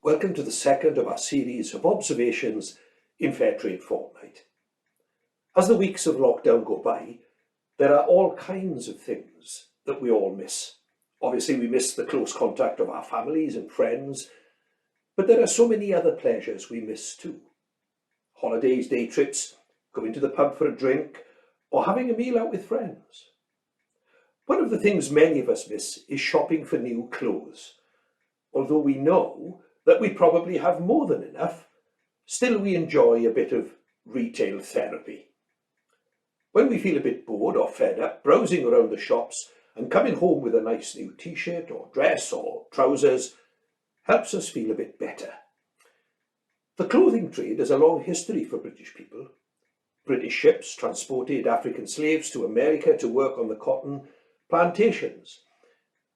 Welcome to the second of our series of observations in Fair Trade Fortnight. As the weeks of lockdown go by, there are all kinds of things that we all miss. Obviously, we miss the close contact of our families and friends, but there are so many other pleasures we miss too. Holidays, day trips, going to the pub for a drink, or having a meal out with friends. One of the things many of us miss is shopping for new clothes. Although we know that we probably have more than enough, still we enjoy a bit of retail therapy. When we feel a bit bored or fed up, browsing around the shops and coming home with a nice new t-shirt or dress or trousers helps us feel a bit better. The clothing trade has a long history for British people. British ships transported African slaves to America to work on the cotton plantations,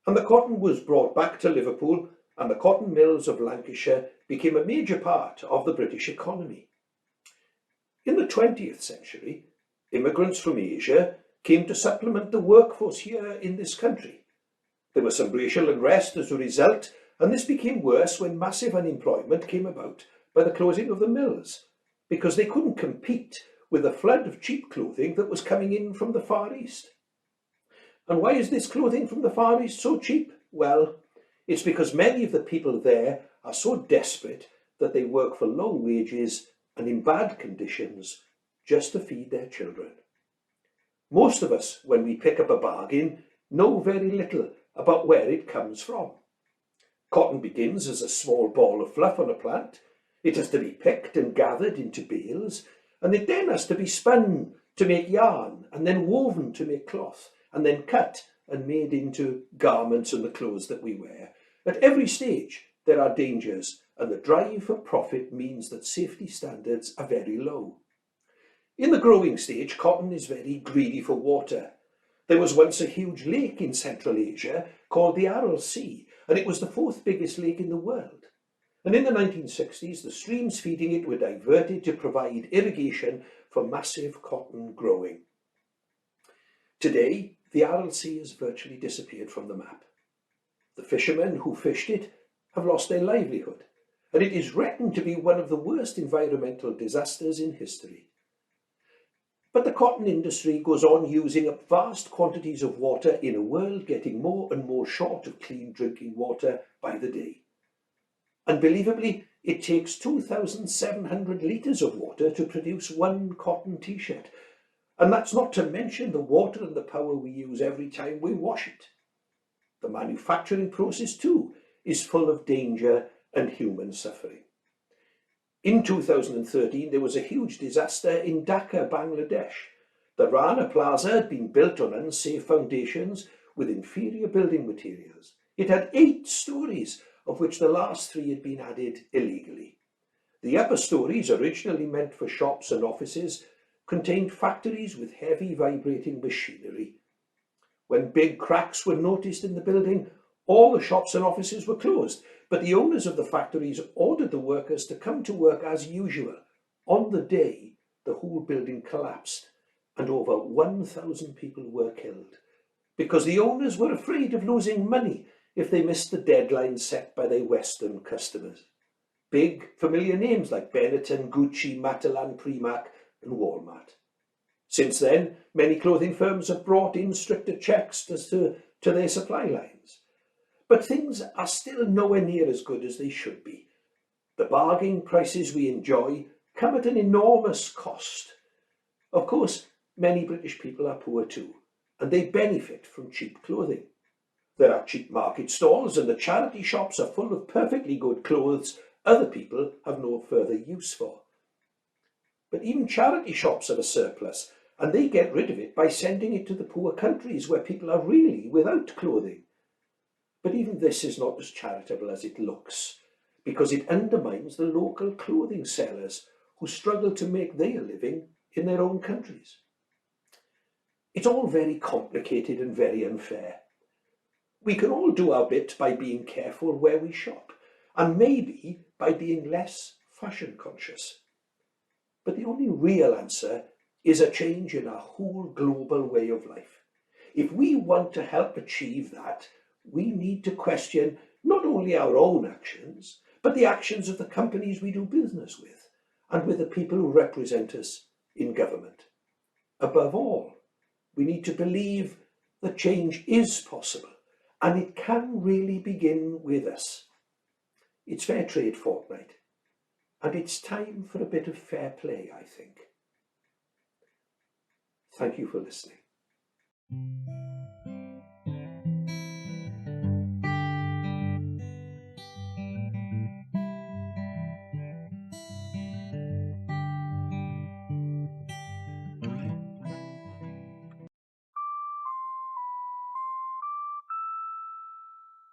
and the cotton was brought back to Liverpool, and the cotton mills of Lancashire became a major part of the British economy. In the 20th century, immigrants from Asia came to supplement the workforce here in this country. There was some racial unrest as a result, and this became worse when massive unemployment came about by the closing of the mills, because they couldn't compete with the flood of cheap clothing that was coming in from the Far East. And why is this clothing from the Far East so cheap? Well, it's because many of the people there are so desperate that they work for low wages and in bad conditions just to feed their children. Most of us, when we pick up a bargain, know very little about where it comes from. Cotton begins as a small ball of fluff on a plant. It has to be picked and gathered into bales, and it then has to be spun to make yarn, and then woven to make cloth, and then cut and made into garments and the clothes that we wear. At every stage, there are dangers, and the drive for profit means that safety standards are very low. In the growing stage, cotton is very greedy for water. There was once a huge lake in Central Asia called the Aral Sea, and it was the fourth biggest lake in the world. And in the 1960s, the streams feeding it were diverted to provide irrigation for massive cotton growing. Today, the Aral Sea has virtually disappeared from the map. The fishermen who fished it have lost their livelihood, and it is reckoned to be one of the worst environmental disasters in history. But the cotton industry goes on using up vast quantities of water in a world getting more and more short of clean drinking water by the day. Unbelievably, it takes 2,700 litres of water to produce one cotton t-shirt, and that's not to mention the water and the power we use every time we wash it. The manufacturing process too is full of danger and human suffering. In 2013, there was a huge disaster in Dhaka, Bangladesh. The Rana Plaza had been built on unsafe foundations with inferior building materials. It had 8 stories, of which the last 3 had been added illegally. The upper stories, originally meant for shops and offices, contained factories with heavy vibrating machinery. When big cracks were noticed in the building, all the shops and offices were closed, but the owners of the factories ordered the workers to come to work as usual. On the day, the whole building collapsed, and over 1,000 people were killed, because the owners were afraid of losing money if they missed the deadline set by their Western customers. Big, familiar names like Benetton, Gucci, Matalan, Primark, and Walmart. Since then, many clothing firms have brought in stricter checks as to their supply lines. But things are still nowhere near as good as they should be. The bargain prices we enjoy come at an enormous cost. Of course, many British people are poor too, and they benefit from cheap clothing. There are cheap market stalls, and the charity shops are full of perfectly good clothes other people have no further use for. But even charity shops have a surplus, and they get rid of it by sending it to the poor countries where people are really without clothing. But even this is not as charitable as it looks, because it undermines the local clothing sellers who struggle to make their living in their own countries. It's all very complicated and very unfair. We can all do our bit by being careful where we shop, and maybe by being less fashion conscious. But the only real answer is a change in our whole global way of life. If we want to help achieve that, we need to question not only our own actions, but the actions of the companies we do business with and with the people who represent us in government. Above all, we need to believe that change is possible, and it can really begin with us. It's Fair Trade Fortnight, and it's time for a bit of fair play, I think. Thank you for listening.